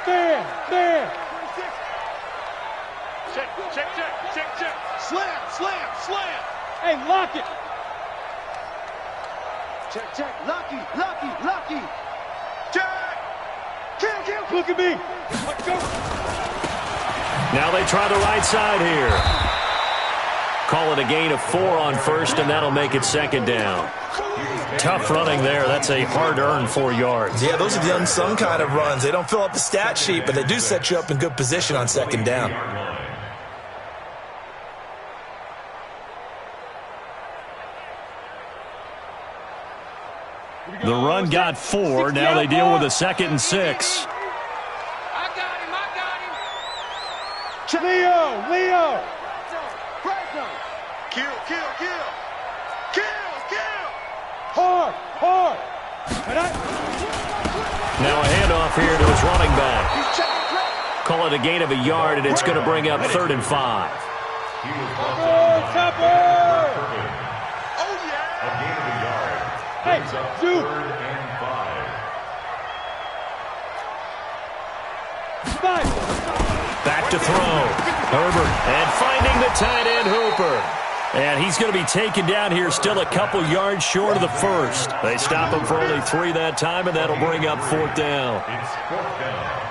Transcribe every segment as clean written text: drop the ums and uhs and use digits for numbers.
Man. Check. Slam. Hey, lock it. Check. Lucky. Check. Kill. Look at me. Let's go. Now they try the right side here. Call it a gain of 4 on first, and that'll make it second down. Tough running there. That's a hard-earned 4 yards. Yeah, those are the unsung kind of runs. They don't fill up the stat sheet, but they do set you up in good position on second down. The run got 4. Now they deal with a 2nd and 6. I got him. Leo. Kill. Hard. Now a handoff here to his running back. Call it a gain of a yard, and it's going to bring up 3rd and 5. Tupper. Oh, yeah. A gain of a yard. Hey, dude. 3rd and 5. Back to throw. Herbert, and finding the tight end Hooper. And he's going to be taken down here, still a couple yards short of the first. They stop him for only 3 that time, and that'll bring up 4th down. It's 4th down.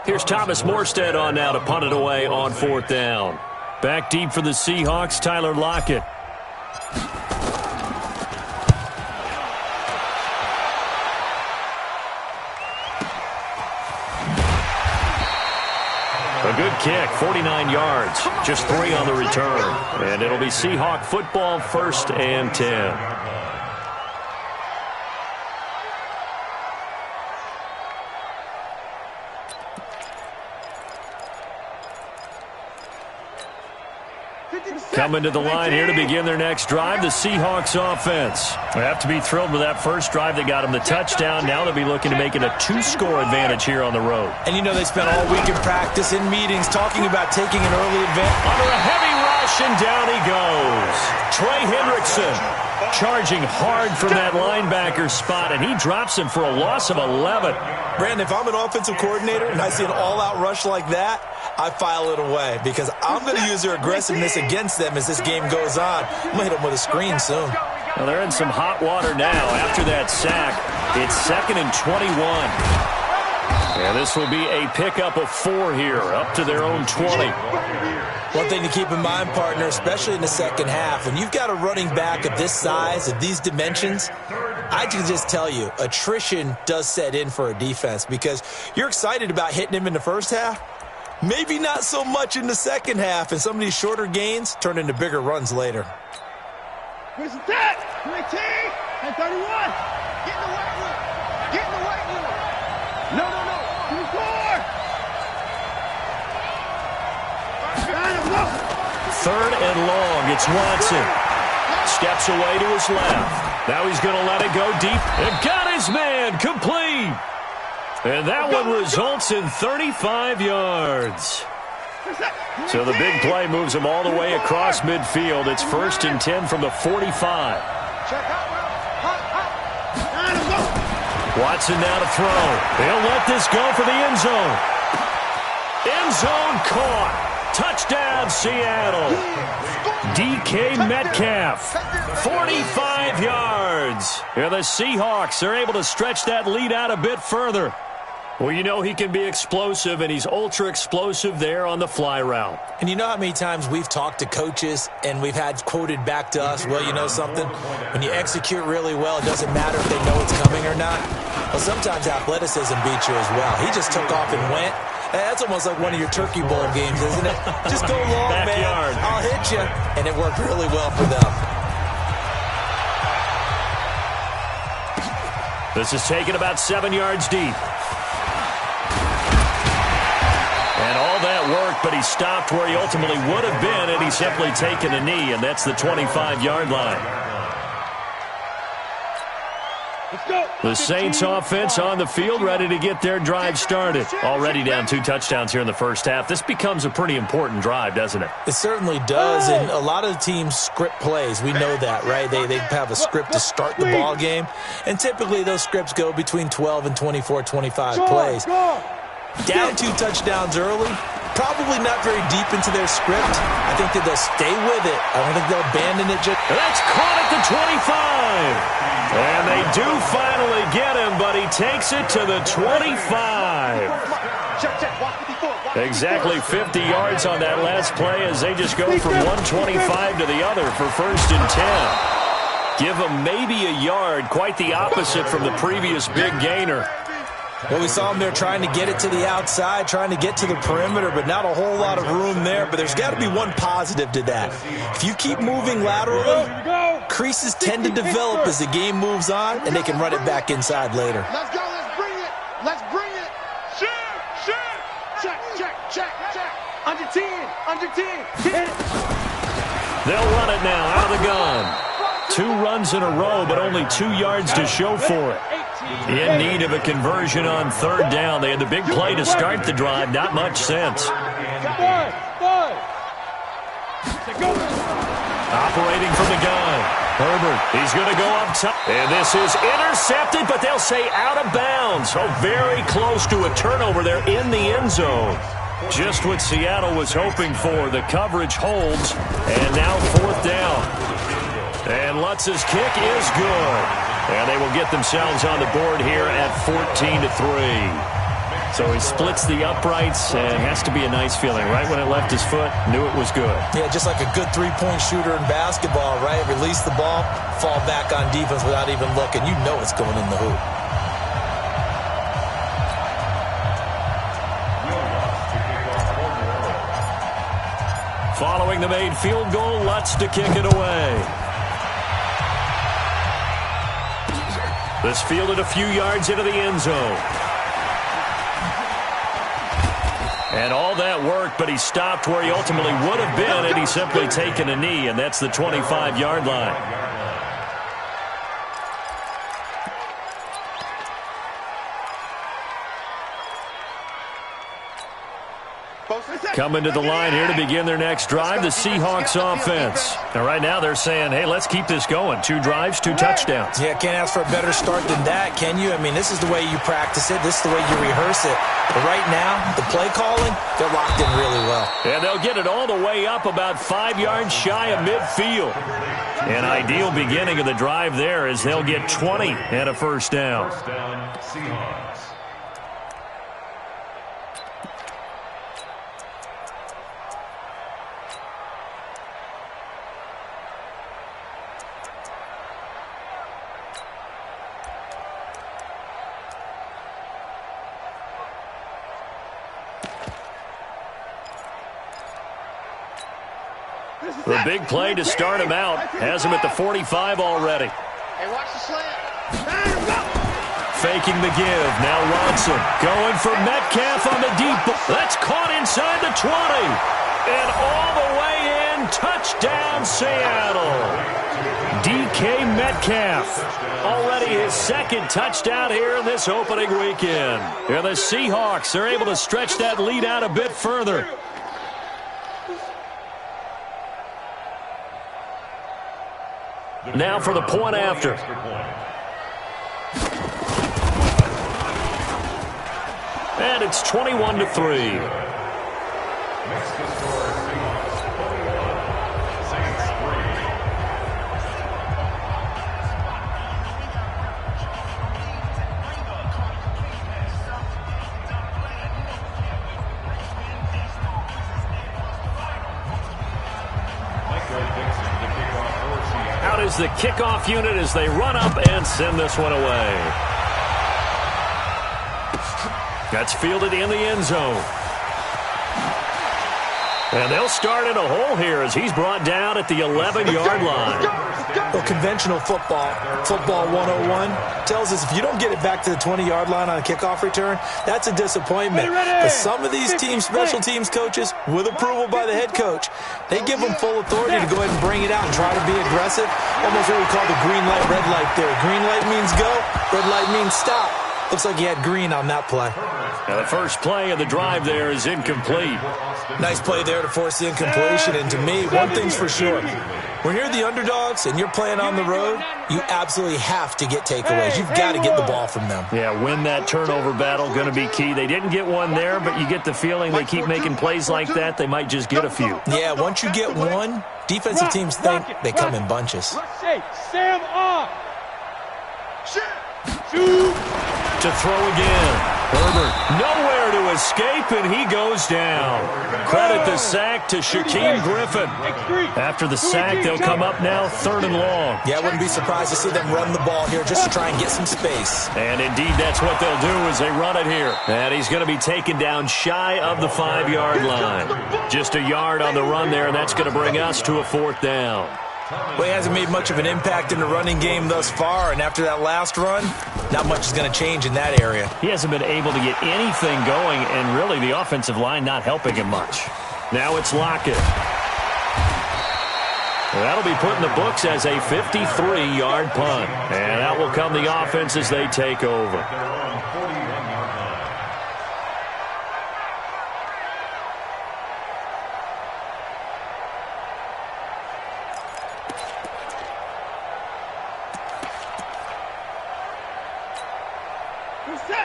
Here's Thomas Morstead on now to punt it away on 4th down. Back deep for the Seahawks, Tyler Lockett. A good kick, 49 yards, just 3 on the return. And it'll be Seahawk football, 1st and 10. Coming to the line here to begin their next drive, the Seahawks offense. They have to be thrilled with that first drive that got them the touchdown. Now they'll be looking to make it a 2-score advantage here on the road. And you know they spent all week in practice, in meetings, talking about taking an early advantage. Under a heavy rush, and down he goes. Trey Hendrickson charging hard from that linebacker spot, and he drops him for a loss of 11. Brandon, if I'm an offensive coordinator and I see an all-out rush like that, I file it away because I'm going to use their aggressiveness against them as this game goes on. I'm going to hit them with a screen soon. Well, they're in some hot water now after that sack. It's 2nd and 21. And this will be a pickup of 4 here, up to their own 20. One thing to keep in mind, partner, especially in the second half, when you've got a running back of this size, of these dimensions, I can just tell you, attrition does set in for a defense because you're excited about hitting him in the first half. Maybe not so much in the second half, and some of these shorter gains turn into bigger runs later. Where's that? 19 and 31. Get in the white room. Get in the white room. No. 3rd and long. It's Watson. Steps away to his left. Now he's going to let it go deep. And got his man complete. And that one results in 35 yards. So the big play moves him all the way across midfield. It's 1st and 10 from the 45. Watson now to throw. He'll let this go for the end zone. End zone caught. Touchdown, Seattle. DK Metcalf, 45 yards. And the Seahawks are able to stretch that lead out a bit further. Well, you know he can be explosive, and he's ultra-explosive there on the fly route. And you know how many times we've talked to coaches and we've had quoted back to us, well, you know something? When you execute really well, it doesn't matter if they know it's coming or not. Well, sometimes athleticism beats you as well. He just took off and went. That's almost like one of your Turkey Bowl games, isn't it? Just go long, Backyard. man. I'll hit you. And it worked really well for them. This is taken about 7 yards deep. And all that worked, but he stopped where he ultimately would have been, and he's simply taken a knee, and that's the 25-yard line. Let's go. The Saints offense on the field, ready to get their drive started. Already down 2 touchdowns here in the first half. This becomes a pretty important drive, doesn't it? It certainly does, and a lot of the teams script plays. We know that, right? They have a script to start the ball game, and typically those scripts go between 12 and 24, 25 plays. Down 2 touchdowns early, probably not very deep into their script. I think that they'll stay with it. I don't think they'll abandon it. That's caught at the 25. And they do finally get him, but he takes it to the 25. Exactly 50 yards on that last play as they just go from 125 to the other for 1st and 10. Give them maybe a yard, quite the opposite from the previous big gainer. Well, we saw them there trying to get it to the outside, trying to get to the perimeter, but not a whole lot of room there. But there's got to be one positive to that. If you keep moving laterally, creases tend to develop as the game moves on, and they can run it back inside later. Let's go. Let's bring it. Let's bring it. Shoot. Check. Under 10. Hit it. They'll run it now out of the gun. 2 runs in a row, but only 2 yards to show for it. In need of a conversion on 3rd down. They had the big play to start the drive. Not much sense. Operating from the gun. Herbert, he's going to go up top. And this is intercepted, but they'll say out of bounds. Oh, very close to a turnover there in the end zone. Just what Seattle was hoping for. The coverage holds. And now 4th down. And Lutz's kick is good. And they will get themselves on the board here at 14-3. So he splits the uprights, and it has to be a nice feeling. Right when it left his foot, knew it was good. Yeah, just like a good 3-point shooter in basketball, right? Release the ball, fall back on defense without even looking. You know it's going in the hoop. Following the made field goal, Lutz to kick it away. This fielded a few yards into the end zone. And all that worked, but he stopped where he ultimately would have been had he simply taken a knee, and that's the 25-yard line. Coming to the line here to begin their next drive, the Seahawks offense. Now, right now they're saying, hey, let's keep this going. 2 drives, 2 touchdowns. Yeah, can't ask for a better start than that, can you? I mean, this is the way you practice it. This is the way you rehearse it. But right now, the play calling, they're locked in really well. And they'll get it all the way up about 5 yards shy of midfield. An ideal beginning of the drive there as they'll get 20 and a 1st down. Seahawks. The big play to start him out. Has him at the 45 already. Hey, watch the slant. Faking the give. Now Watson going for Metcalf on the deep. That's caught inside the 20. And all the way in. Touchdown, Seattle. DK Metcalf. Already his 2nd touchdown here in this opening weekend. And the Seahawks are able to stretch that lead out a bit further. Now for the point after. And it's 21-3. Next to score, Seahawks 21, Saints 3. is the kickoff unit as they run up and send this one away. That's fielded in the end zone. And they'll start in a hole here as he's brought down at the 11-yard line. Well, conventional football 101, tells us if you don't get it back to the 20-yard line on a kickoff return, that's a disappointment. But some of these special teams coaches, with approval by the head coach, they give them full authority to go ahead and bring it out and try to be aggressive. Almost what we call the green light, red light there. Green light means go, red light means stop. Looks like he had green on that play. Now the first play of the drive there is incomplete. Nice play there to force the incompletion. And to me, one thing's for sure. When you're the underdogs and you're playing on the road, you absolutely have to get takeaways. You've got to get the ball from them. Yeah, win that turnover battle, going to be key. They didn't get one there, but you get the feeling they keep making plays like that, they might just get a few. Yeah, once you get one, defensive teams think they come in bunches. Sam off. Shoot. To throw again. Herbert nowhere to escape, and he goes down. Credit the sack to Shaquem Griffin. After the sack, they'll come up now 3rd and long. Yeah, I wouldn't be surprised to see them run the ball here just to try and get some space. And indeed, that's what they'll do as they run it here. And he's going to be taken down shy of the 5-yard line. Just a yard on the run there, and that's going to bring us to a 4th down. Well, he hasn't made much of an impact in the running game thus far, and after that last run, not much is going to change in that area. He hasn't been able to get anything going, and really the offensive line not helping him much. Now it's Lockett. That'll be put in the books as a 53-yard punt. And out will come the offense as they take over.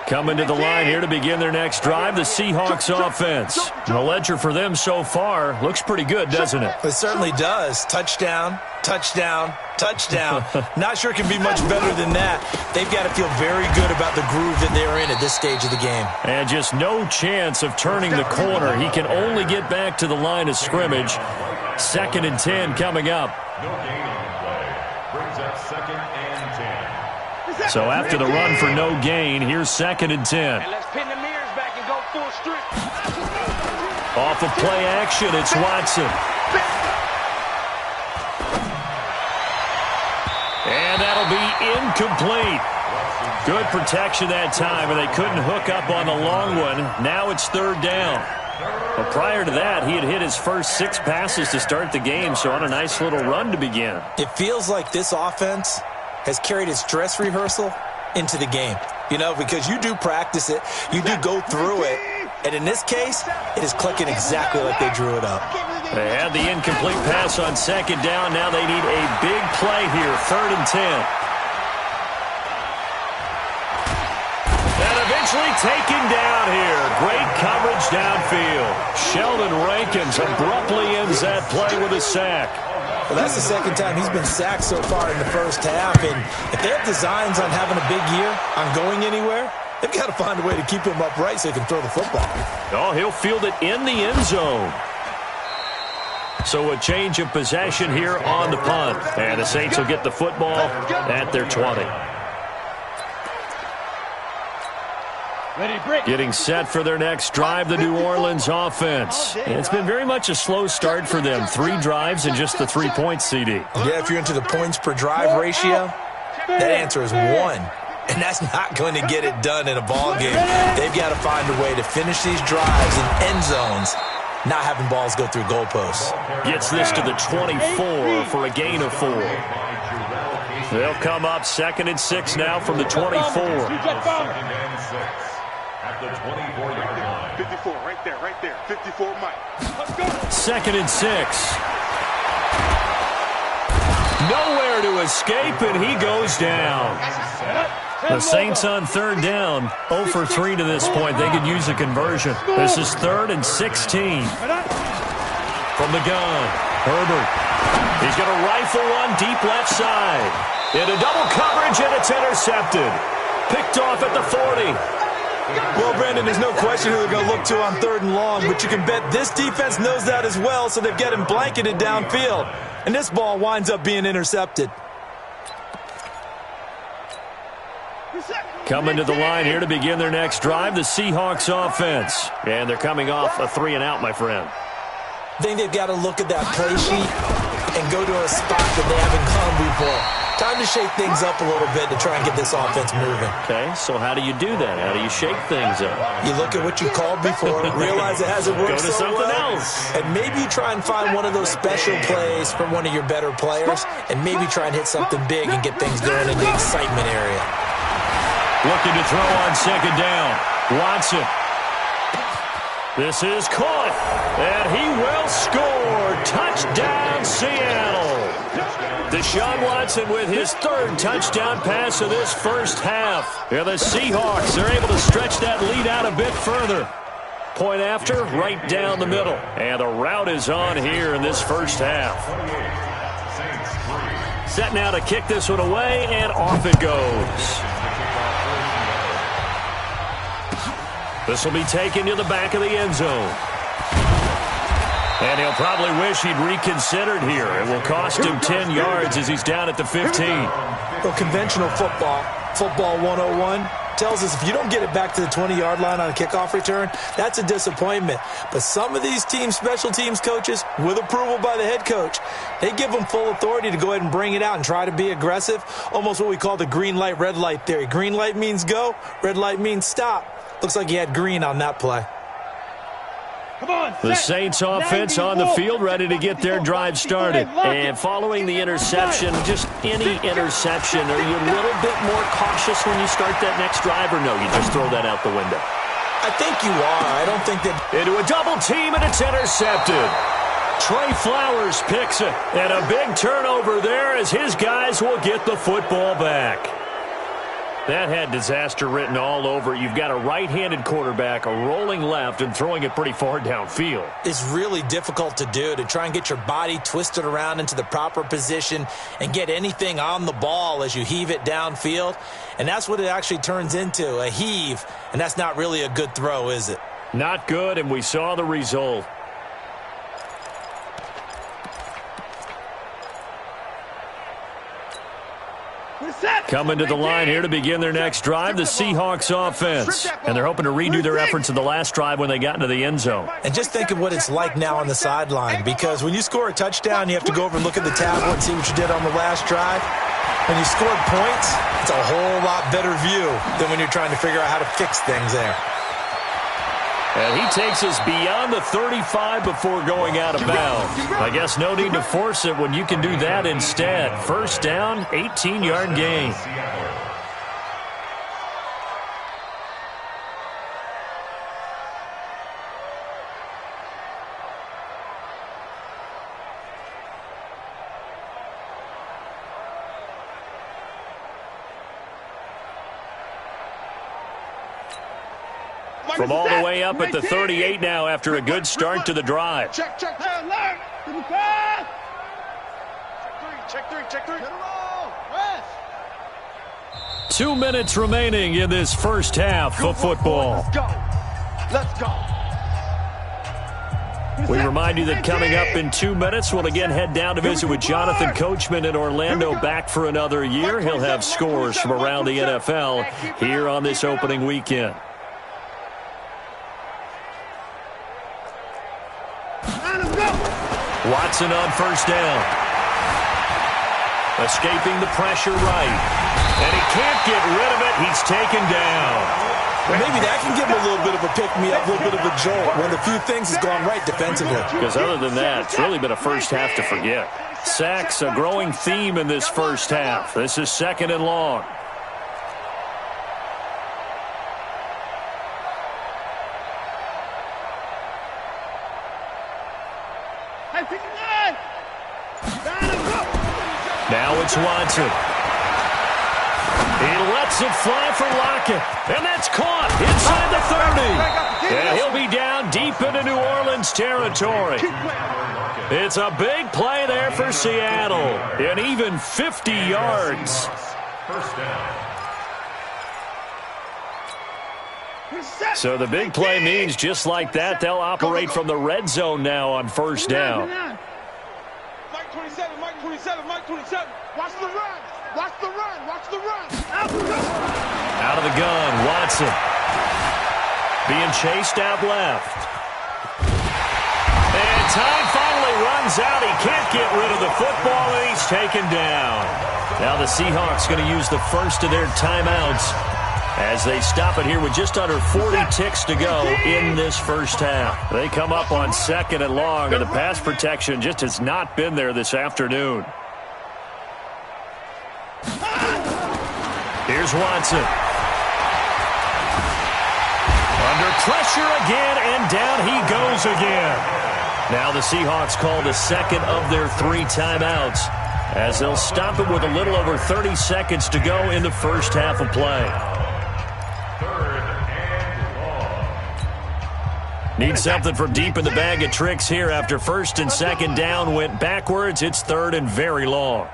Coming to the line here to begin their next drive, the Seahawks offense. The ledger for them so far looks pretty good, doesn't it? It certainly does. Touchdown, touchdown, touchdown. Not sure it can be much better than that. They've got to feel very good about the groove that they're in at this stage of the game. And just no chance of turning the corner. He can only get back to the line of scrimmage. 2nd and 10 coming up. No gain on the play. Brings up 2nd and 10. So after the run for no gain, here's 2nd and 10. And let's pin the mirrors back and go full strip. Off of play action, it's Watson. And that'll be incomplete. Good protection that time, and they couldn't hook up on the long one. Now it's 3rd down. But prior to that, he had hit his first 6 passes to start the game, so on a nice little run to begin. It feels like this offense has carried its dress rehearsal into the game. You know, because you do practice it, you do go through it, and in this case, it is clicking exactly like they drew it up. They had the incomplete pass on 2nd down. Now they need a big play here, 3rd and 10. And eventually taken down here. Great coverage downfield. Sheldon Rankins abruptly ends that play with a sack. Well, that's the 2nd time he's been sacked so far in the first half. And if they have designs on having a big year, on going anywhere, they've got to find a way to keep him upright so he can throw the football. Oh, he'll field it in the end zone. So a change of possession here on the punt. And the Saints will get the football at their 20. Getting set for their next drive, the New Orleans offense. And it's been very much a slow start for them. 3 drives and just the 3 points, CD. Yeah, if you're into the points per drive ratio, that answer is 1. And that's not going to get it done in a ball game. They've got to find a way to finish these drives in end zones, not having balls go through goalposts. Gets this to the 24 for a gain of 4. They'll come up 2nd and 6 now from the 24. At the 24-yard line. 54, right there. 54, Mike. Let's go. 2nd and 6. Nowhere to escape, and he goes down. The Saints on 3rd down, 0 for 3 to this point. They could use a conversion. This is 3rd and 16. From the gun, Herbert. He's going to rifle one deep left side. Into double coverage, and it's intercepted. Picked off at the 40. Well, Brandon, there's no question who they're going to look to on 3rd and long, but you can bet this defense knows that as well, so they've got him blanketed downfield. And this ball winds up being intercepted. Coming to the line here to begin their next drive, the Seahawks offense. And they're coming off a 3-and-out, my friend. I think they've got to look at that play sheet and go to a spot that they haven't gone before. Time to shake things up a little bit to try and get this offense moving. Okay, so how do you do that? How do you shake things up? You look at what you called before, realize it hasn't worked Go to something else. and maybe you try and find one of those special plays from one of your better players, and maybe try and hit something big and get things going in the excitement area. Looking to throw on second down. Watson. This is caught, and he will score. Touchdown, Seattle. Deshaun Watson with his third touchdown pass of this first half. And the Seahawks are able to stretch that lead out a bit further. Point after, right down the middle. And the route is on here in this first half. Set now to kick this one away, and off it goes. This will be taken to the back of the end zone. And he'll probably wish he'd reconsidered here. It will cost him 10 yards as he's down at the 15. Well, conventional football 101, tells us if you don't get it back to the 20-yard line on a kickoff return, that's a disappointment. But some of these teams, special teams coaches, with approval by the head coach, they give them full authority to go ahead and bring it out and try to be aggressive, almost what we call the green light, red light theory. Green light means go, red light means stop. Looks like he had green on that play. The Saints offense on the field, ready to get their drive started. And following the interception, just any interception, are you a little bit more cautious when you start that next drive, or no, you just throw that out the window? I think you are. I don't think that... Into a double team, and it's intercepted. Trey Flowers picks it, and a big turnover there as his guys will get the football back. That had disaster written all over. You've got a right-handed quarterback, a rolling left, and throwing it pretty far downfield. It's really difficult to do, to try and get your body twisted around into the proper position and get anything on the ball as you heave it downfield. And that's what it actually turns into, a heave. And that's not really a good throw, is it? Not good, and we saw the result. Coming to the line here to begin their next drive, the Seahawks offense. And they're hoping to redo their efforts in the last drive when they got into the end zone. And just think of what it's like now on the sideline, because when you score a touchdown, you have to go over and look at the tablet and see what you did on the last drive. When you scored points, it's a whole lot better view than when you're trying to figure out how to fix things there. And he takes us beyond the 35 before going out of bounds. I guess no need to force it when you can do that instead. First down, 18-yard gain. From all the way up at the 38 now after a good start to the drive. Check three. 2 minutes remaining in this first half of football. Let's go. We remind you that coming up in 2 minutes, we'll again head down to visit with Jonathan Coachman in Orlando, back for another year. He'll have scores from around the NFL here on this opening weekend. Watson on first down. Escaping the pressure right. And he can't get rid of it. He's taken down. Well, maybe that can give him a little bit of a pick-me-up, a little bit of a jolt when a few things has gone right defensively. Because other than that, it's really been a first half to forget. Sacks, a growing theme in this first half. This is second and long. Now it's Watson. He lets it fly for Lockett. And that's caught inside the 30. And he'll be down deep into New Orleans territory. It's a big play there for Seattle. And even 50 yards. First down. So the big play means just like that, they'll operate from the red zone now on first down. Mike 27, Mike 27. Watch the run. Watch the run. Out of the gun, Watson. Being chased out left. And time finally runs out. He can't get rid of the football, and he's taken down. Now the Seahawks going to use the first of their timeouts as they stop it here with just under 40 ticks to go in this first half. They come up on 2nd and long, and the pass protection just has not been there this afternoon. Here's Watson. Under pressure again, and down he goes again. Now the Seahawks call the second of their 3 timeouts as they'll stop it with a little over 30 seconds to go in the first half of play. 3rd and long. Need something from deep in the bag of tricks here after 1st and 2nd down went backwards. It's 3rd and very long.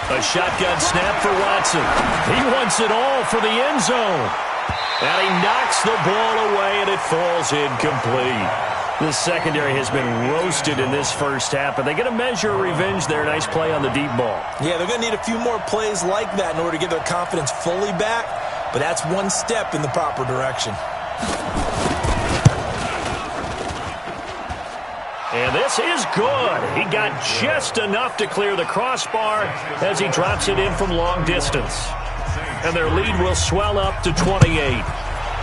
A shotgun snap for Watson. He wants it all for the end zone. And he knocks the ball away, and it falls incomplete. The secondary has been roasted in this first half, and they get a measure of revenge there. Nice play on the deep ball. Yeah, they're going to need a few more plays like that in order to get their confidence fully back, but that's one step in the proper direction. And this is good. He got just enough to clear the crossbar as he drops it in from long distance. And their lead will swell up to 28.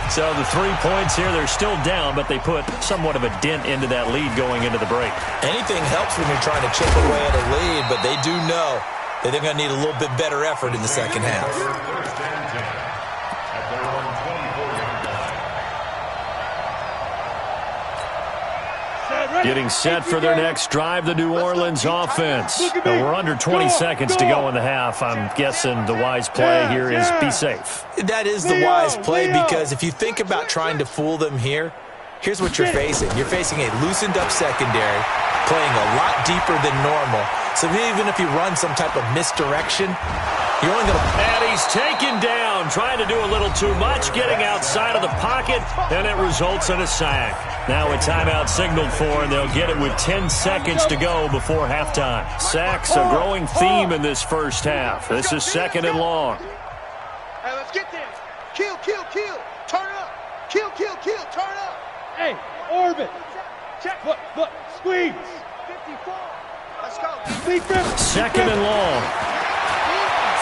So the 3 points here, they're still down, but they put somewhat of a dent into that lead going into the break. Anything helps when you're trying to chip away at a lead, but they do know that they're going to need a little bit better effort in the second half. Getting set for their next drive, the New Orleans offense. And we're under 20 seconds to go in the half. I'm guessing the wise play here is be safe. That is the wise play, because if you think about trying to fool them here, here's what you're facing. You're facing a loosened up secondary, playing a lot deeper than normal. So even if you run some type of misdirection, you're only going to... And he's taken down, trying to do a little too much, getting outside of the pocket, and it results in a sack. Now a timeout signaled for, and they'll get it with 10 seconds to go before halftime. Sacks, a growing theme in this first half. This is 2nd and long. Hey, let's get there. Kill, kill, kill. Turn up. Kill, kill, kill. Turn up. Hey, orbit. Check. Look. Squeeze. 54. Let's go. 2nd and long.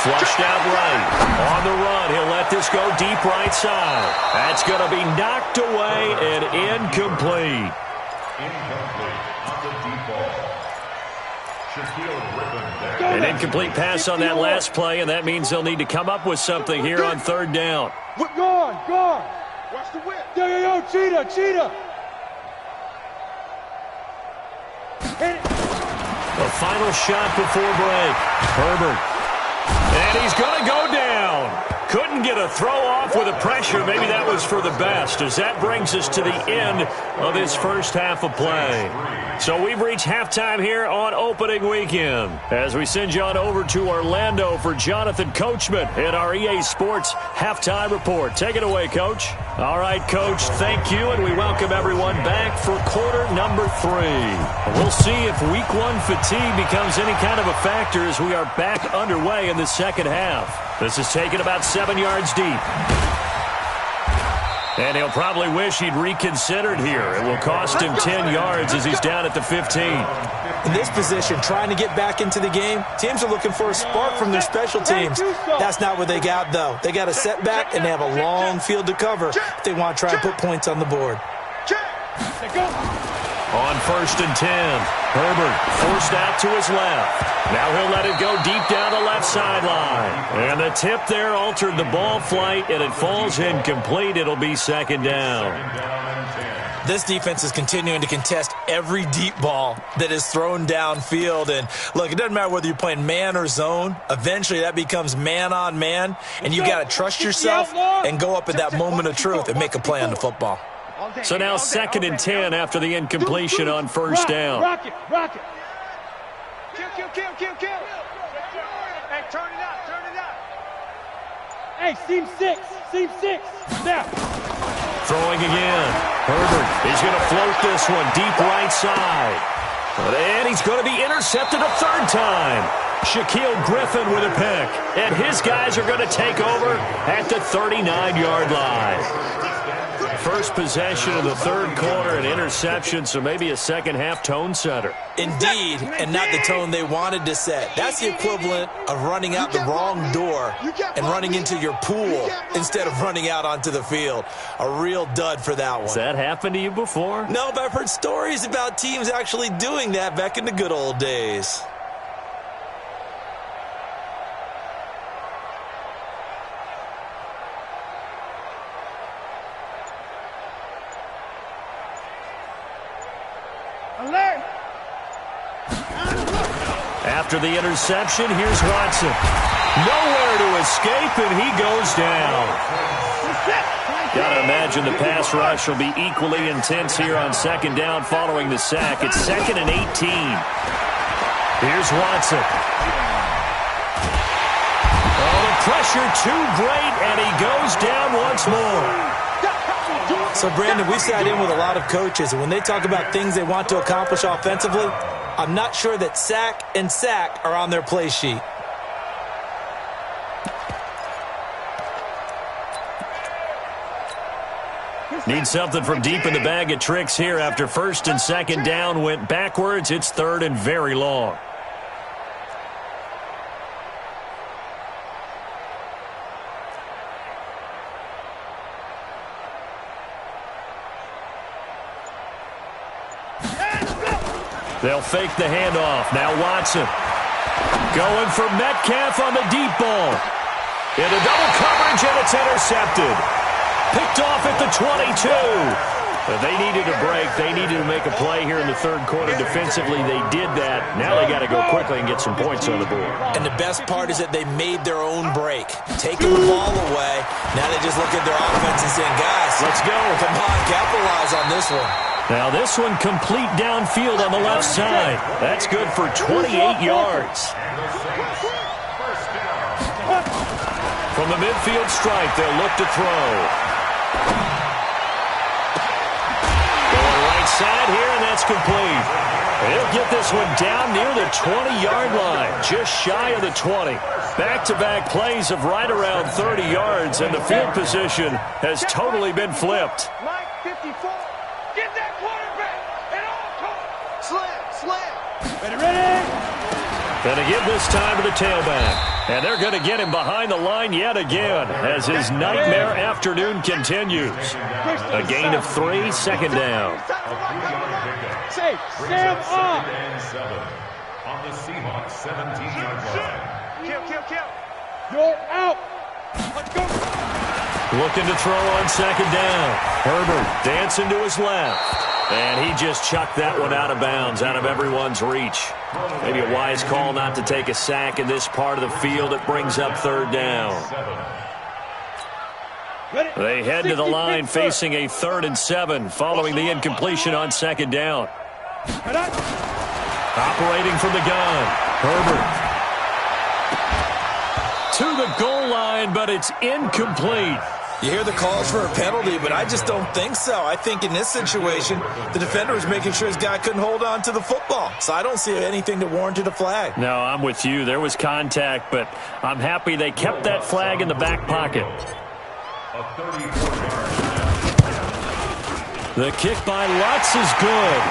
Flushed out right. On the run, he'll let this go deep right side. That's going to be knocked away and incomplete. Incomplete on the deep ball. Shaquille Griffin. An incomplete pass on that last play, and that means they'll need to come up with something here on 3rd down. Guard. Watch the whip. Yo, cheetah. Hit it. The final shot before break. Herbert. And he's going to go down. Couldn't get a throw off with the pressure. Maybe that was for the best, as that brings us to the end of this first half of play. So we've reached halftime here on opening weekend as we send you on over to Orlando for Jonathan Coachman in our EA Sports Halftime Report. Take it away, Coach. All right, Coach, thank you, and we welcome everyone back for quarter number 3. We'll see if week 1 fatigue becomes any kind of a factor as we are back underway in the second half. This is taken about 7 yards deep. And he'll probably wish he'd reconsidered here. It will cost him 10 yards as he's down at the 15. In this position, trying to get back into the game, teams are looking for a spark from their special teams. That's not what they got, though. They got a setback, and they have a long field to cover if they want to try and put points on the board. On 1st and 10, Herbert forced out to his left. Now he'll let it go deep down the left sideline. And the tip there altered the ball flight, and it falls incomplete. It'll be 2nd down. This defense is continuing to contest every deep ball that is thrown downfield. And, look, it doesn't matter whether you're playing man or zone. Eventually that becomes man on man, and you got to trust yourself and go up at that moment of truth and make a play on the football. So now 2nd and 10 after the incompletion on 1st down. Rock it. Kill. Hey, turn it up. Hey, seam 6. Now. Throwing again. Herbert is going to float this one deep right side. And he's going to be intercepted a third time. Shaquille Griffin with a pick. And his guys are going to take over at the 39-yard line. First possession of the third quarter, an interception, so maybe a second-half tone setter. Indeed, and not the tone they wanted to set. That's the equivalent of running out the wrong door and running into your pool instead of running out onto the field. A real dud for that one. Has that happened to you before? No, but I've heard stories about teams actually doing that back in the good old days. After the interception, here's Watson. Nowhere to escape, and he goes down. Got to imagine the pass rush will be equally intense here on second down following the sack. It's 2nd and 18. Here's Watson. Oh, the pressure too great, and he goes down once more. So, Brandon, we've sat in with a lot of coaches, and when they talk about things they want to accomplish offensively, I'm not sure that sack and sack are on their play sheet. Need something from deep in the bag of tricks here after first and second down went backwards. It's third and very long. They'll fake the handoff. Now Watson. Going for Metcalf on the deep ball. Into double coverage, and it's intercepted. Picked off at the 22. They needed a break. They needed to make a play here in the third quarter defensively. They did that. Now they got to go quickly and get some points on the board. And the best part is that they made their own break. Taking the ball away. Now they just look at their offense and saying, guys, let's go. Come on, capitalize on this one. Now this one complete downfield on the left side. That's good for 28 yards. From the midfield stripe, they'll look to throw. Going right side here, and that's complete. He'll get this one down near the 20-yard line, just shy of the 20. Back-to-back plays of right around 30 yards, and the field position has totally been flipped. Mike 54. Get that quarterback at all costs. Slam. Ready. Going to give this time to the tailback. And they're going to get him behind the line yet again as his nightmare afternoon continues. A gain of 3, second down. Say, Sam on. On the Seahawks 17-yard line. Kill. You're out. Let's go. Looking to throw on second down. Herbert dancing to his left. And he just chucked that one out of bounds, out of everyone's reach. Maybe a wise call not to take a sack in this part of the field. It brings up third down. They head to the line facing a 3rd and 7 following the incompletion on second down. Operating from the gun. Herbert. To the goal line, but it's incomplete. You hear the calls for a penalty, but I just don't think so. I think in this situation, the defender was making sure his guy couldn't hold on to the football. So I don't see anything that warranted a flag. No, I'm with you. There was contact, but I'm happy they kept that flag in the back pocket. A 34-yard. The kick by Lutz is good.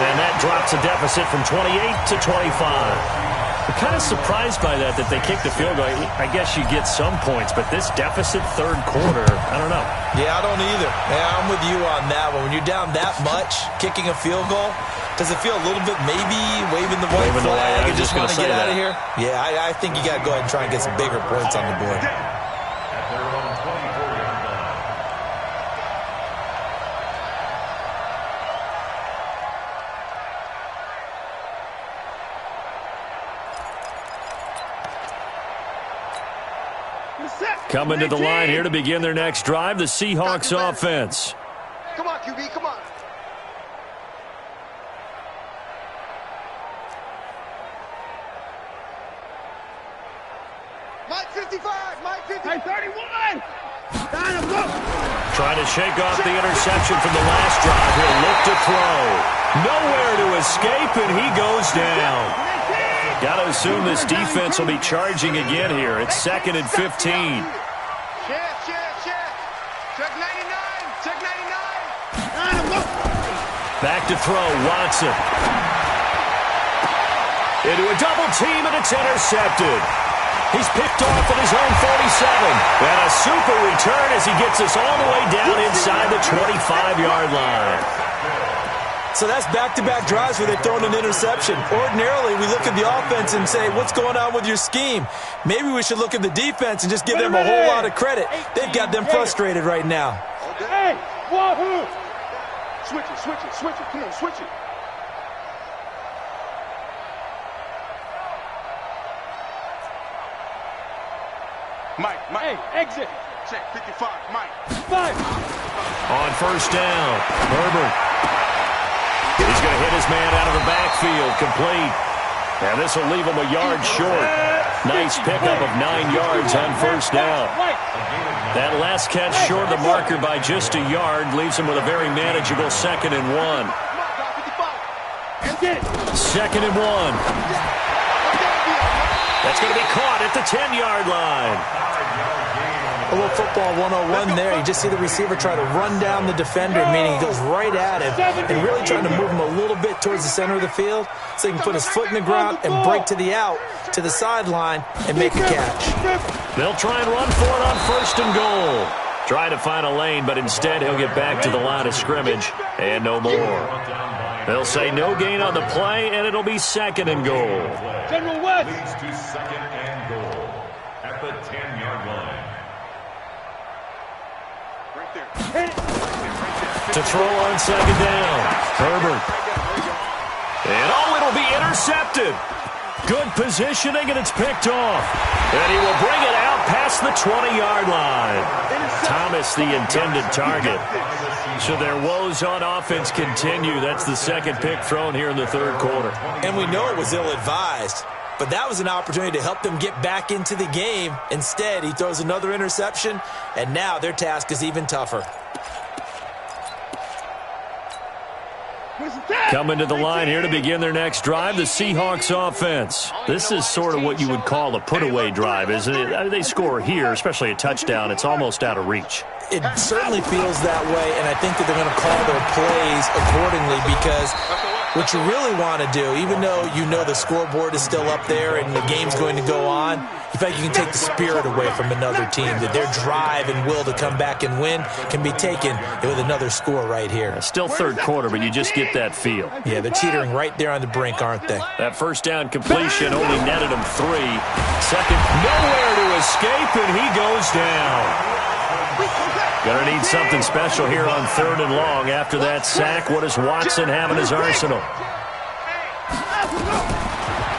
And that drops a deficit from 28 to 25. I'm kind of surprised by that they kicked the field goal. I guess you get some points, but this deficit third quarter, I don't know. Yeah, I don't either. Yeah, I'm with you on that one. When you're down that much, kicking a field goal, does it feel a little bit maybe waving the white flag and just want to get out of here? Yeah, I think you got to go ahead and try and get some bigger points on the board. At their own 24-yard line. Coming to the line here to begin their next drive, the Seahawks offense. Come on, QB, come on. Mike 55, Mike 55. Hey, 31. Down and look. Trying to shake off the interception from the last drive. He'll look to throw. Nowhere to escape, and he goes down. Got to assume this defense will be charging again here. It's 2nd and 15. Check. Check 99. Check 99. Back to throw, Watson. Into a double team, and it's intercepted. He's picked off at his own 47. And a super return as he gets us all the way down inside the 25-yard line. So that's back-to-back drives where they've thrown an interception. Ordinarily, we look at the offense and say, what's going on with your scheme? Maybe we should look at the defense and just give them a whole lot of credit. They've got them frustrated right now. Hey, wahoo! Switch it. Come on, switch it. Mike. Hey, exit. Check 55, Mike. 5. On first down, Herbert. He's going to hit his man out of the backfield, complete. And this will leave him a yard short. Nice pickup of 9 yards on first down. That last catch short of the marker by just a yard leaves him with a very manageable 2nd and 1. 2nd and 1. That's going to be caught at the 10-yard line. A little football 101 there. You just see the receiver try to run down the defender, meaning he goes right at him and really trying to move him a little bit towards the center of the field so he can put his foot in the ground and break to the out, to the sideline, and make a catch. They'll try and run for it on 1st and goal. Try to find a lane, but instead he'll get back to the line of scrimmage and no more. They'll say no gain on the play, and it'll be 2nd and goal. General West. Leads to 2nd and goal at the 10-yard line. To throw on 2nd down, Herbert. And it'll be intercepted. Good positioning, and it's picked off. And he will bring it out past the 20-yard line. Thomas, the intended target. So their woes on offense continue. That's the 2nd pick thrown here in the 3rd quarter. And we know it was ill-advised, but that was an opportunity to help them get back into the game. Instead, he throws another interception, and now their task is even tougher. Coming to the line here to begin their next drive, the Seahawks offense. This is sort of what you would call a put-away drive, isn't it? They score here, especially a touchdown. It's almost out of reach. It certainly feels that way, and I think that they're going to call their plays accordingly because what you really want to do, even though you know the scoreboard is still up there and the game's going to go on, you feel like you can take the spirit away from another team, that their drive and will to come back and win can be taken with another score right here. Still 3rd quarter, but you just get that feel. Yeah, they're teetering right there on the brink, aren't they? That first down completion only netted him 3. 2nd, nowhere to escape, and he goes down. Gonna need something special here on 3rd and long. After that sack, what does Watson have in his arsenal?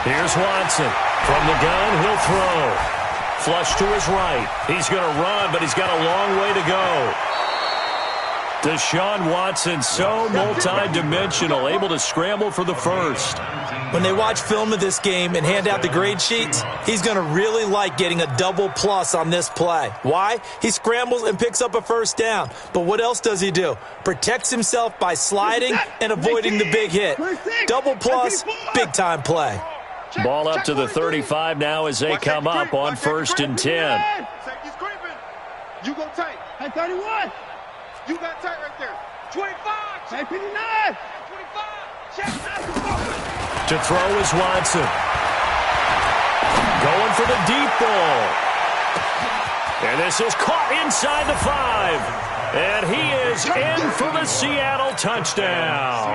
Here's Watson. From the gun, he'll throw. Flush to his right. He's gonna run, but he's got a long way to go. Deshaun Watson, so multi-dimensional, able to scramble for the first. When they watch film of this game and hand out the grade sheets, he's going to really like getting a double plus on this play. Why? He scrambles and picks up a first down. But what else does he do? Protects himself by sliding and avoiding the big hit. Double plus, big-time play. Ball up to the 35 now as they come up on 1st and 10. You go tight. At 31. You got tight right there. 25. At 59. 25. Check. To throw is Watson. Going for the deep ball. And this is caught inside the 5. And he is in for the Seattle touchdown.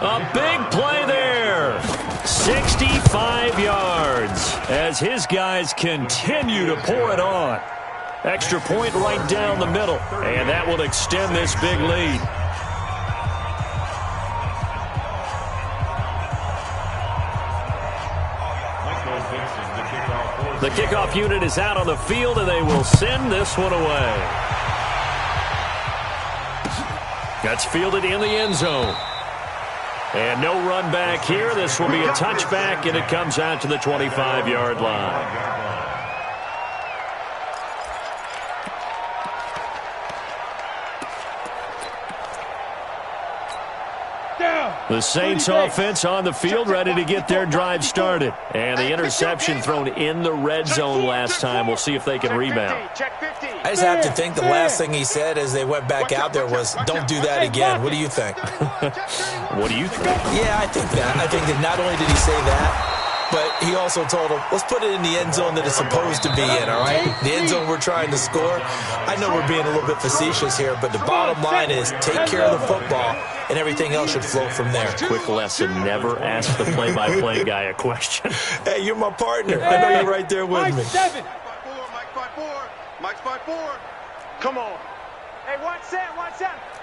A big play there. 65 yards as his guys continue to pour it on. Extra point right down the middle, and that will extend this big lead. The kickoff unit is out on the field, and they will send this one away. That's fielded in the end zone. And no run back here. This will be a touchback, and it comes out to the 25-yard line. The Saints offense on the field, ready to get their drive started. And the interception thrown in the red zone last time. We'll see if they can rebound. I just have to think the last thing he said as they went back out there was, don't do that again. What do you think? What do you think? Yeah, I think that. I think that not only did he say that, but he also told him, let's put it in the end zone that it's supposed to be in, all right? The end zone we're trying to score. I know we're being a little bit facetious here, but the bottom line is take care of the football, and everything else should flow from there. Quick lesson, never ask the play-by-play guy a question. Hey, you're my partner. I know you're right there with me. Mike 7. Mike 5-4. Mike 5-4. Come on. Hey, watch Sam.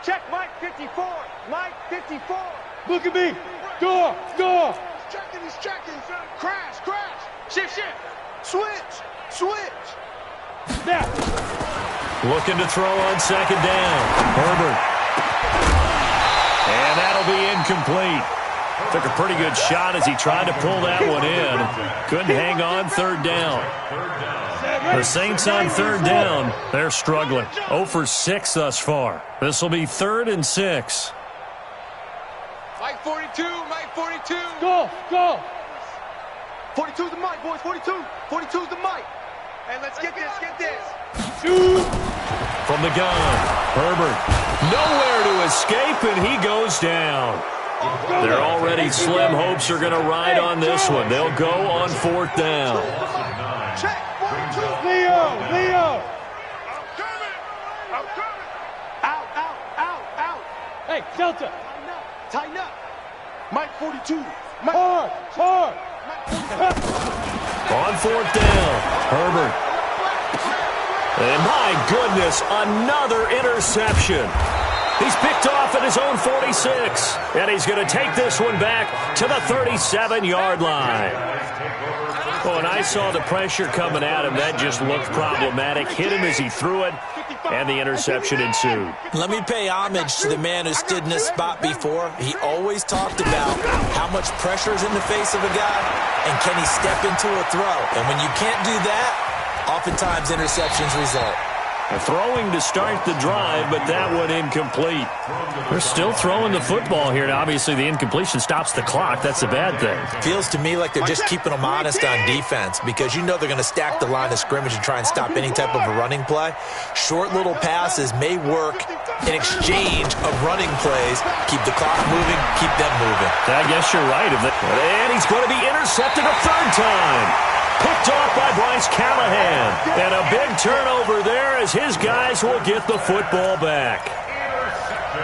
Check Mike 54. Mike 54. Look at me. Door. He's checking. Crash. Shift. Switch. Snap. Looking to throw on second down. Herbert. And that'll be incomplete. Took a pretty good shot as he tried to pull that one in. Couldn't hang on third down. The Saints on third down, they're struggling. 0 for 6 thus far. This will be 3rd and 6. Mike 42. Go. 42's the mic, boys. 42's the mic. Hey, let's get this. From the gun, Herbert. Nowhere to escape, and he goes down. Their already slim hopes are going to ride on this one. They'll go on 4th down. Check. Leo. I'm coming. Out. Hey, Delta. Tighten up. Mike 42. Hard. On 4th down, Herbert. And my goodness, another interception. He's picked off at his own 46. And he's going to take this one back to the 37-yard line. Oh, and I saw the pressure coming at him. That just looked problematic. Hit him as he threw it, and the interception ensued. Let me pay homage to the man who stood in this spot before. He always talked about how much pressure is in the face of a guy, and can he step into a throw. And when you can't do that, oftentimes interceptions result. Throwing to start the drive, but that one incomplete. They're still throwing the football here. Now, obviously, the incompletion stops the clock. That's a bad thing. Feels to me like they're just keeping them honest on defense because you know they're going to stack the line of scrimmage and try and stop any type of a running play. Short little passes may work in exchange of running plays. Keep the clock moving, keep them moving. I guess you're right. And he's going to be intercepted a 3rd time. Picked off by Bryce Callahan. And a big turnover there as his guys will get the football back.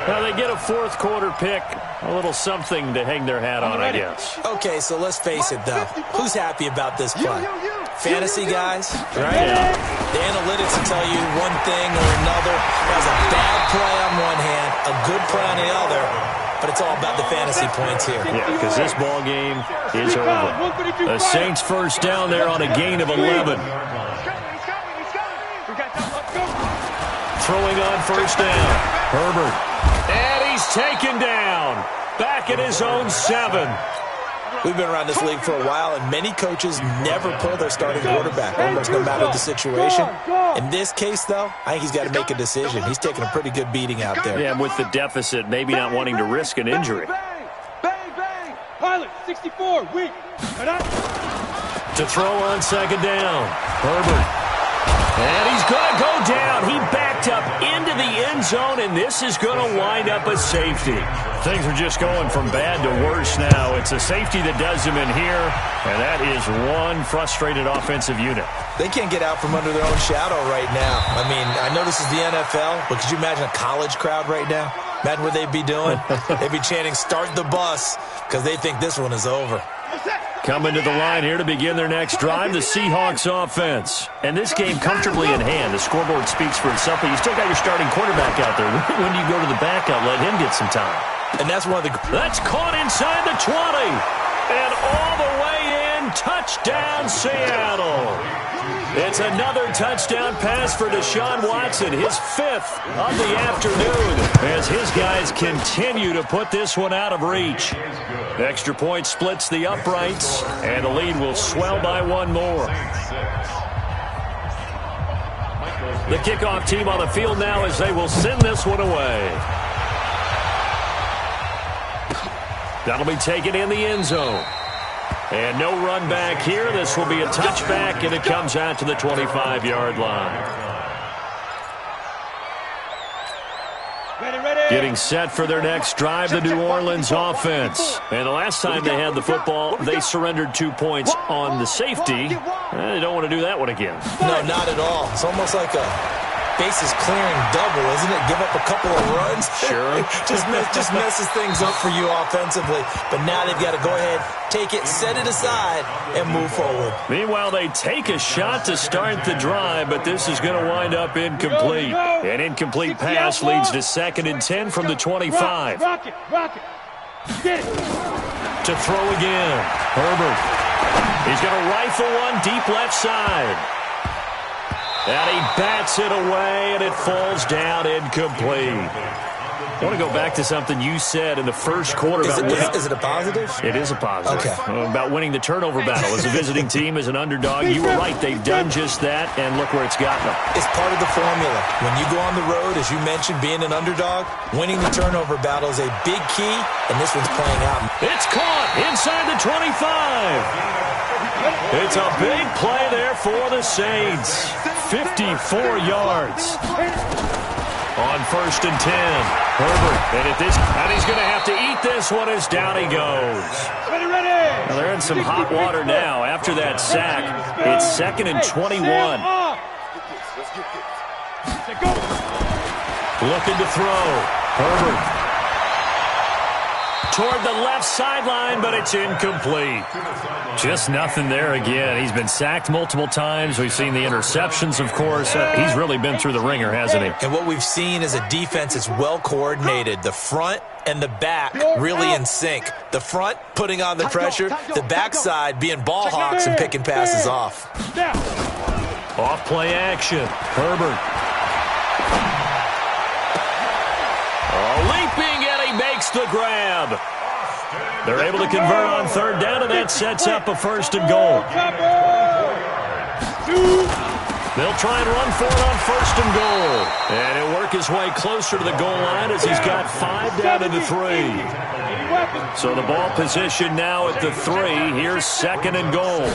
Now they get a 4th quarter pick. A little something to hang their hat on, I guess. Okay, so let's face it, though. Who's happy about this play? Fantasy guys, right? Yeah. The analytics will tell you one thing or another. There's a bad play on one hand, a good play on the other, but it's all about the fantasy points here. Yeah, because this ball game is over. The Saints 1st down there on a gain of 11. Throwing on 1st down. Herbert. And he's taken down. Back at his own 7. We've been around this league for a while, and many coaches never pull their starting quarterback, almost no matter the situation. In this case, though, I think he's got to make a decision. He's taking a pretty good beating out there. Yeah, with the deficit, maybe not wanting to risk an injury. Bang. Pilot, 64, weak. To throw on 2nd down, Herbert. And he's going to go down. He backed up into the end zone, and this is going to wind up a safety. Things are just going from bad to worse now. It's a safety that does him in here, and that is one frustrated offensive unit. They can't get out from under their own shadow right now. I mean, I know this is the NFL, but could you imagine a college crowd right now? Imagine what they'd be doing. They'd be chanting, "Start the bus," because they think this one is over. Coming to the line here to begin their next drive, the Seahawks offense. And this game comfortably in hand. The scoreboard speaks for itself, but you still got your starting quarterback out there. When do you go to the backup, let him get some time? And that's one of the... That's caught inside the 20. And all the way in, touchdown Seattle. It's another touchdown pass for Deshaun Watson, his 5th of the afternoon, as his guys continue to put this one out of reach. Extra point splits the uprights, and the lead will swell by one more. The kickoff team on the field now as they will send this one away. That'll be taken in the end zone. And no run back here. This will be a touchback, and it comes out to the 25-yard line. Getting set for their next drive, the New Orleans offense. And the last time they had the football, they surrendered 2 points on the safety. They don't want to do that one again. No, not at all. It's almost like a bases clearing double, isn't it? Give up a couple of runs. Sure. just messes things up for you offensively. But now they've got to go ahead, take it, set it aside, and move forward. Meanwhile, they take a shot to start the drive, but this is going to wind up incomplete. An incomplete pass leads to 2nd and 10 from the 25. Rock it. Get it. To throw again. Herbert. He's going to rifle one deep left side. And he bats it away, and it falls down incomplete. I want to go back to something you said in the first quarter. Is it a positive? It is a positive. Okay. About winning the turnover battle. As a visiting team, as an underdog, you were right. They've done just that, and look where it's gotten them. It's part of the formula. When you go on the road, as you mentioned, being an underdog, winning the turnover battle is a big key, and this one's playing out. It's caught inside the 25. It's a big play there for the Saints. 54 yards. On 1st and 10. Herbert. And he's going to have to eat this one as down he goes. Well, they're in some hot water now. After that sack, it's 2nd and 21. Looking to throw. Herbert. Toward the left sideline, but it's incomplete. Just nothing there again. He's been sacked multiple times. We've seen the interceptions, of course. He's really been through the ringer, hasn't he? And what we've seen is a defense that's well coordinated. The front and the back really in sync. The front putting on the pressure, the backside being ball hawks and picking passes off. Off play action. Herbert. Leaping, and he makes the grab. They're able to convert on 3rd down, and that sets up a 1st and goal. They'll try and run for it on 1st and goal. And he'll work his way closer to the goal line as he's got 5 down to the 3. So the ball position now at the 3. Here's 2nd and goal.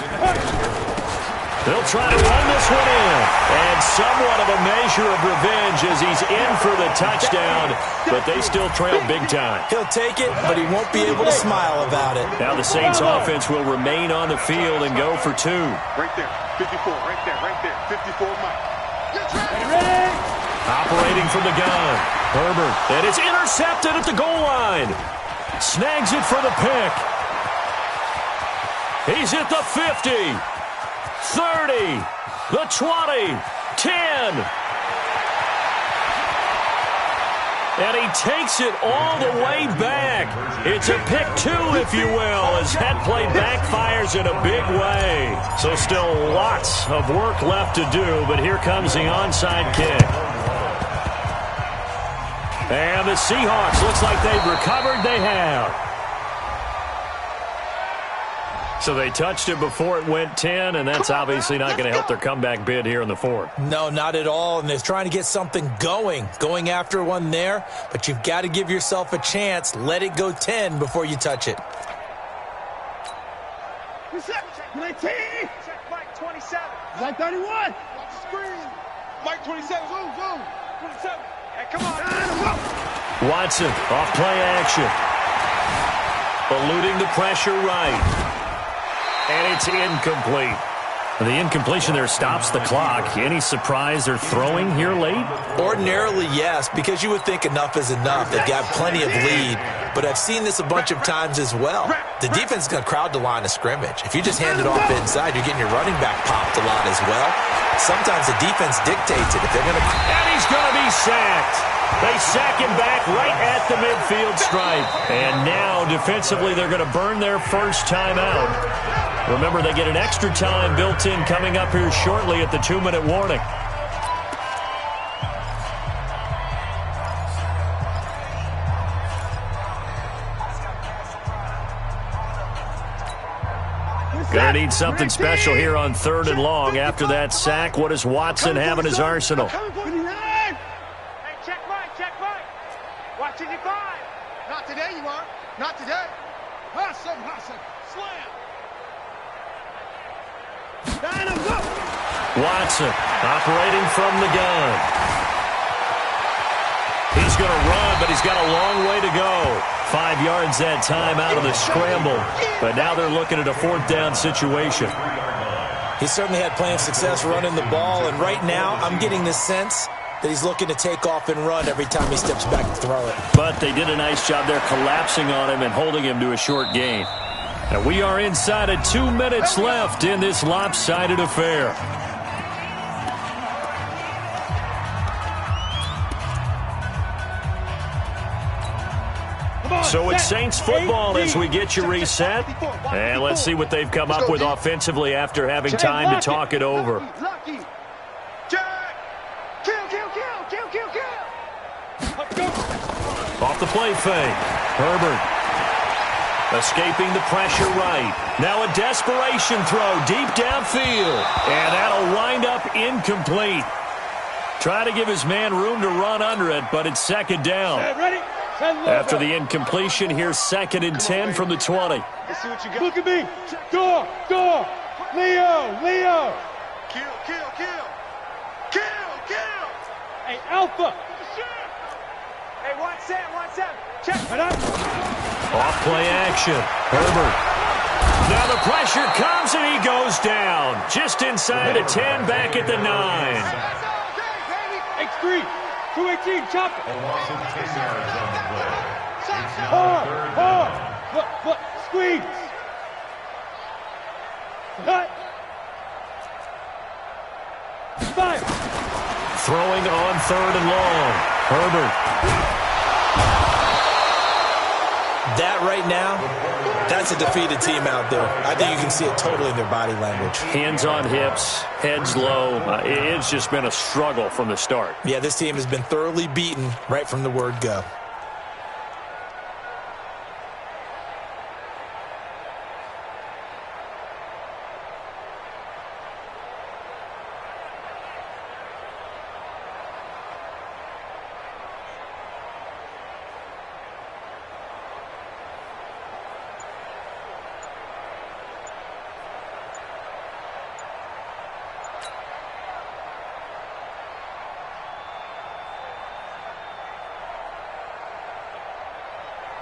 They'll try to run this one in. And somewhat of a measure of revenge as he's in for the touchdown, but they still trail big time. He'll take it, but he won't be able to smile about it. Now the Saints offense will remain on the field and go for 2. Right there, 54, right there, 54, Mike. Operating from the gun. Herbert. And it's intercepted at the goal line. Snags it for the pick. He's at the 50. 30, the 20, 10. And he takes it all the way back. It's a pick 2, if you will, as that play backfires in a big way. So still lots of work left to do, but here comes the onside kick. And the Seahawks, looks like they've recovered. They have. So they touched it before it went 10, and that's obviously not going to help their comeback bid here in the 4th. No, not at all, and they're trying to get something going after one there, but you've got to give yourself a chance. Let it go 10 before you touch it. 19. Mike 27. Mike 31. Watch the screen. Mike 27. Zoom. 27. Hey, come on. Watson off play action. Eluding the pressure right. And it's incomplete. The incompletion there stops the clock. Any surprise they're throwing here late? Ordinarily, yes, because you would think enough is enough. They've got plenty of lead, but I've seen this a bunch of times as well. The defense is going to crowd the line of scrimmage. If you just hand it off inside, you're getting your running back popped a lot as well. Sometimes the defense dictates it. If they're going to... And he's going to be sacked. They sack him back right at the midfield stripe. And now, defensively, they're going to burn their first time out. Remember, they get an extra time built in coming up here shortly at the 2-minute warning. Gonna need something special here on 3rd and long. After that sack, what does Watson have in his arsenal? Hey, check Mike. Watch 55. Not today, you are. Not today. Slam. Watson operating from the gun. He's going to run, but he's got a long way to go. 5 yards that time out of the scramble. But now they're looking at a 4th down situation. He certainly had plenty of success running the ball, and right now I'm getting the sense that he's looking to take off and run every time he steps back to throw it. But they did a nice job there collapsing on him and holding him to a short gain. And we are inside of 2 minutes left in this lopsided affair. So it's Saints football as we get you reset. And let's see what they've come up with offensively after having time to talk it over. Off the play fake. Herbert escaping the pressure right. Now a desperation throw deep downfield. And that'll wind up incomplete. Try to give his man room to run under it, but it's 2nd down. After the incompletion, here's 2nd and 10 from the 20. Let's see what you got. Look at me. Go. Leo. Kill. Hey, Alpha. Hey, watch that. Check. Right up. Off play action. Herbert. Now the pressure comes and he goes down. Just inside the 10, back at the 9. X3. 218, chop it. A loss of 10 yards on the play. Hard. Look, squeeze. Cut. Fire. Throwing on 3rd and long. Herbert. That right now, that's a defeated team out there. I think you can see it totally in their body language. Hands on hips, heads low. It's just been a struggle from the start. Yeah, this team has been thoroughly beaten right from the word go.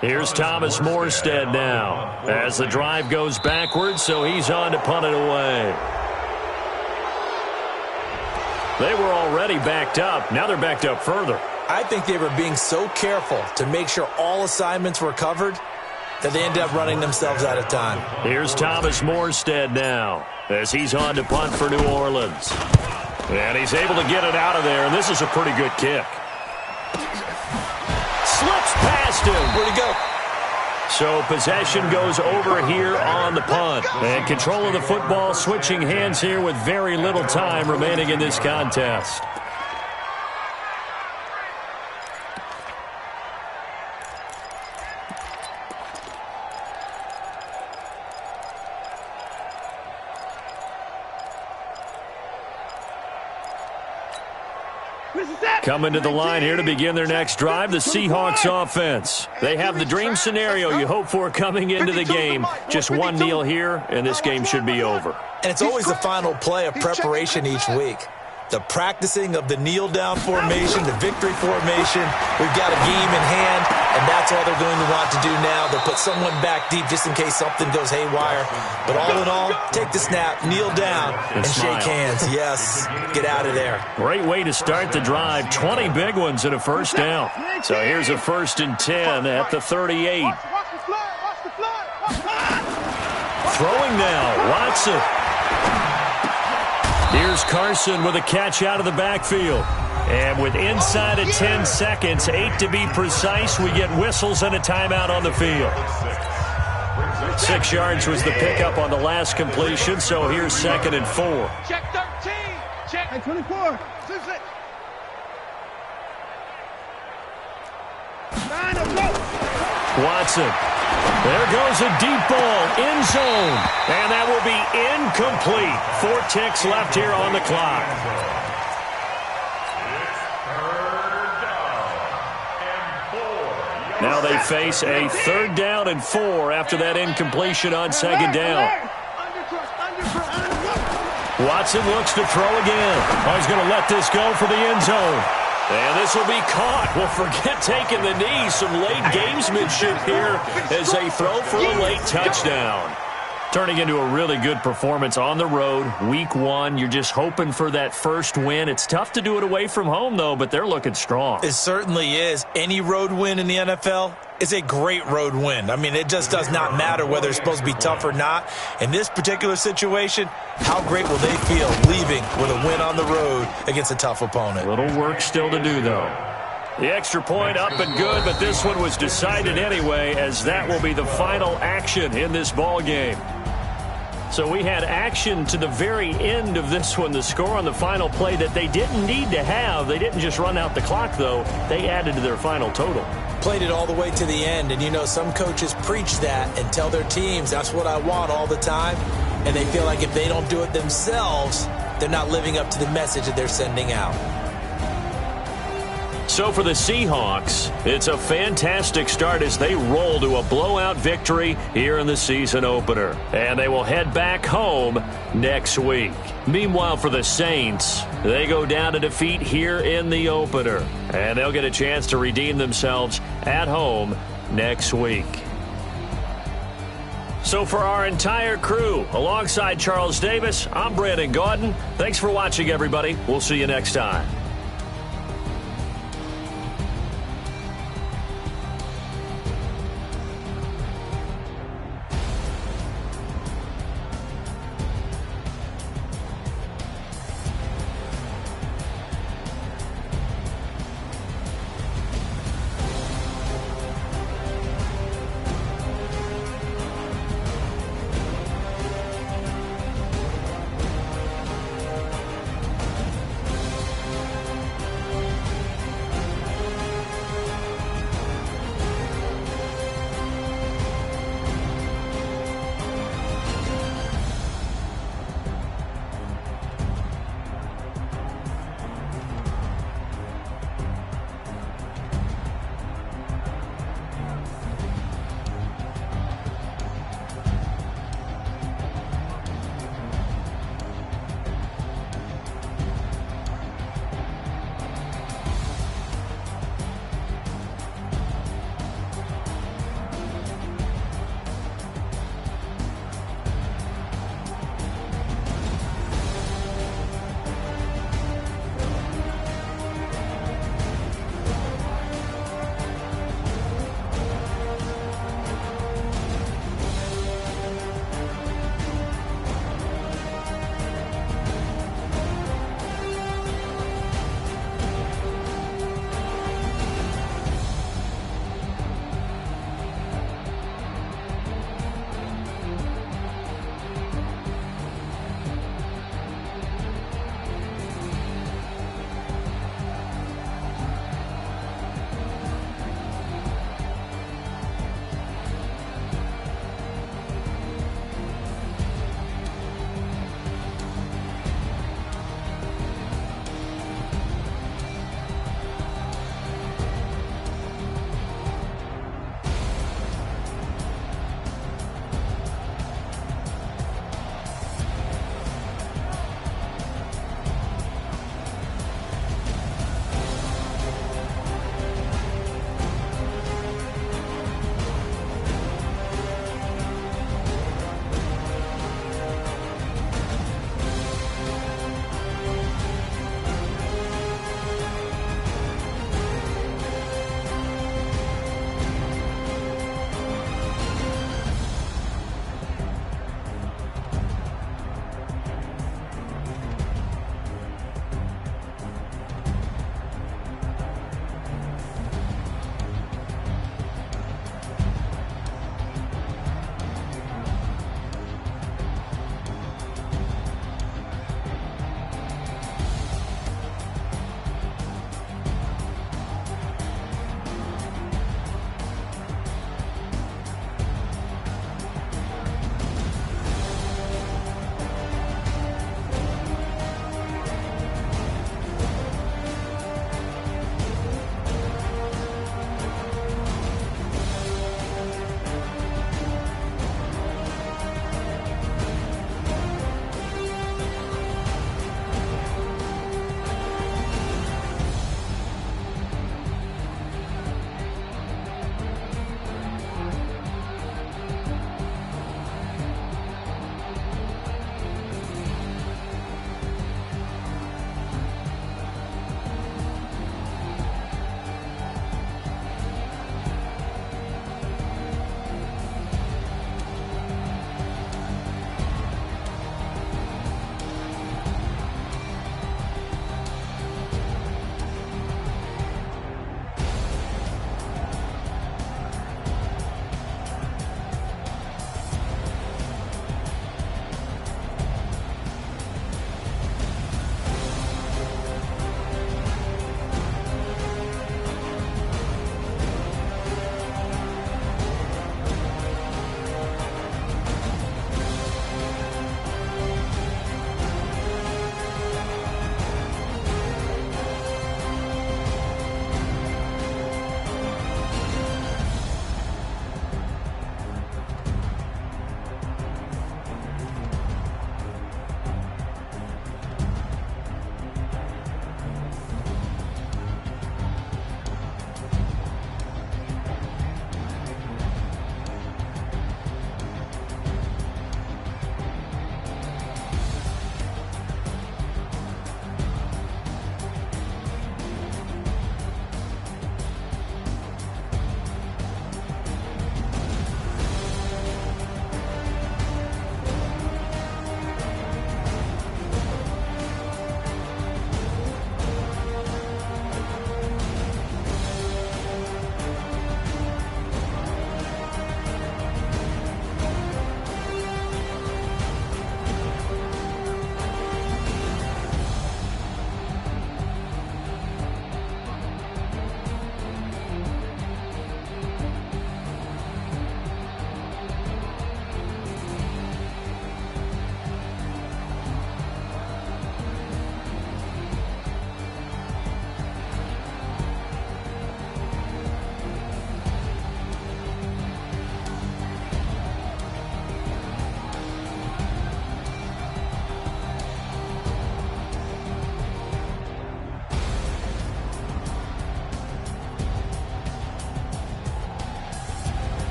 Here's Thomas Morstead now as the drive goes backwards, so he's on to punt it away. They were already backed up. Now they're backed up further. I think they were being so careful to make sure all assignments were covered that they ended up running themselves out of time. Here's Thomas Morstead now as he's on to punt for New Orleans. And he's able to get it out of there, and this is a pretty good kick. Slips past him. Where'd he go? So possession goes over here on the punt. And control of the football switching hands here with very little time remaining in this contest. Coming to the line here to begin their next drive, the Seahawks offense. They have the dream scenario you hope for coming into the game. Just one kneel here, and this game should be over. And it's always the final play of preparation each week. The practicing of the kneel-down formation, the victory formation. We've got a game in hand, and that's all they're going to want to do now. They'll put someone back deep just in case something goes haywire. But all in all, take the snap, kneel down, and shake hands. Yes, get out of there. Great way to start the drive. 20 big ones and a first down. So here's a 1st and 10 at the 38. Throwing now, Watson. Here's Carson with a catch out of the backfield. And with inside of 10 seconds, 8 to be precise, we get whistles and a timeout on the field. 6 yards was the pickup on the last completion, so here's 2nd and 4. Check 13. Check 24. Watson. There goes a deep ball, end zone. And that will be incomplete. 4 ticks left here on the clock. Now they face a 3rd down and 4 after that incompletion on 2nd down. Watson looks to throw again. Oh, he's going to let this go for the end zone. And this will be caught. Well, forget taking the knee. Some late gamesmanship here as they throw for a late touchdown. Turning into a really good performance on the road. Week 1, you're just hoping for that first win. It's tough to do it away from home, though, but they're looking strong. It certainly is. Any road win in the NFL is a great road win. I mean, it just does not matter whether it's supposed to be tough or not. In this particular situation, how great will they feel leaving with a win on the road against a tough opponent? A little work still to do, though. The extra point up and good, but this one was decided anyway, as that will be the final action in this ball game. So we had action to the very end of this one. The score on the final play that they didn't need to have. They didn't just run out the clock, though. They added to their final total. Played it all the way to the end. And, you know, some coaches preach that and tell their teams, that's what I want all the time. And they feel like if they don't do it themselves, they're not living up to the message that they're sending out. So for the Seahawks, it's a fantastic start as they roll to a blowout victory here in the season opener. And they will head back home next week. Meanwhile, for the Saints, they go down to defeat here in the opener. And they'll get a chance to redeem themselves at home next week. So for our entire crew, alongside Charles Davis, I'm Brandon Gaudin. Thanks for watching, everybody. We'll see you next time.